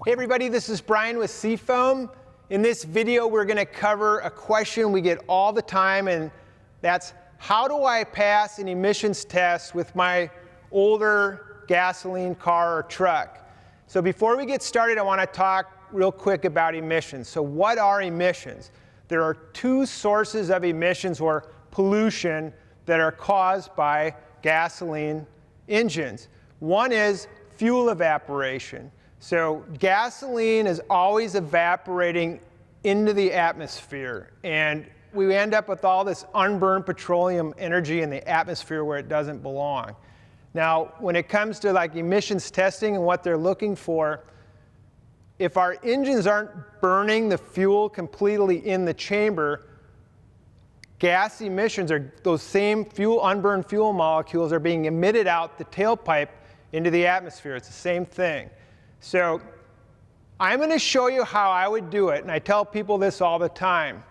Hey everybody, this is Brian with Seafoam. In this video, we're going to cover a question we get all the time, and that's how do I pass an emissions test with my older gasoline car or truck? So before we get started, I want to talk real quick about emissions. So what are emissions? There are two sources of emissions or pollution that are caused by gasoline engines. One is fuel evaporation. So gasoline is always evaporating into the atmosphere, and we end up with all this unburned petroleum energy in the atmosphere where it doesn't belong. Now, when it comes to like emissions testing and what they're looking for, if our engines aren't burning the fuel completely in the chamber, gas emissions, or those same unburned fuel molecules, are being emitted out the tailpipe into the atmosphere. It's the same thing. So I'm going to show you how I would do it, and I tell people this all the time.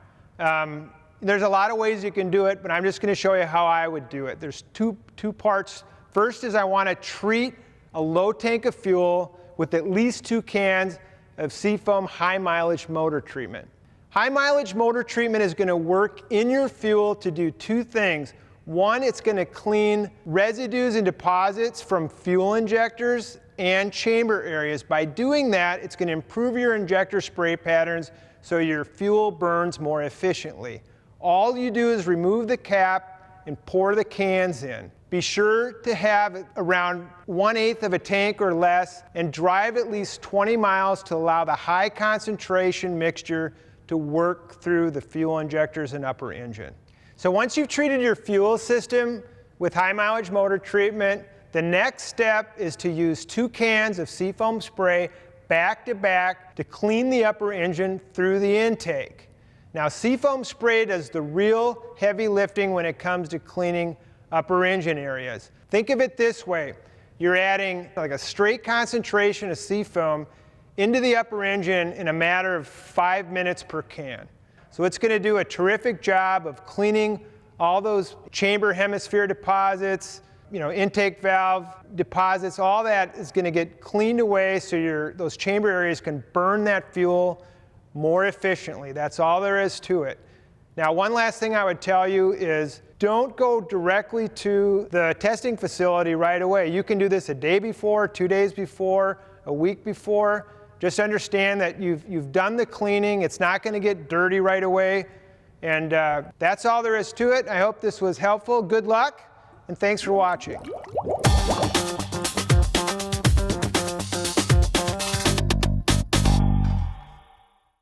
There's a lot of ways you can do it, but I'm just going to show you how I would do it. There's two parts. First is I want to treat a low tank of fuel with at least 2 cans of Seafoam high mileage motor treatment. High mileage motor treatment is going to work in your fuel to do 2 things. One, it's going to clean residues and deposits from fuel injectors and chamber areas. By doing that, it's going to improve your injector spray patterns so your fuel burns more efficiently. All you do is remove the cap and pour the cans in. Be sure to have around 1/8 of a tank or less, and drive at least 20 miles to allow the high concentration mixture to work through the fuel injectors and upper engine. So once you've treated your fuel system with high mileage motor treatment, the next step is to use 2 cans of Seafoam spray back to back to clean the upper engine through the intake. Now, Seafoam spray does the real heavy lifting when it comes to cleaning upper engine areas. Think of it this way. You're adding like a straight concentration of Seafoam into the upper engine in a matter of 5 minutes per can. So it's going to do a terrific job of cleaning all those chamber hemisphere deposits, intake valve deposits. All that is going to get cleaned away so those chamber areas can burn that fuel more efficiently. That's all there is to it. Now, one last thing I would tell you is don't go directly to the testing facility right away. You can do this a day before, 2 days before, a week before. Just understand that you've done the cleaning. It's not going to get dirty right away. And that's all there is to it. I hope this was helpful. Good luck, and thanks for watching.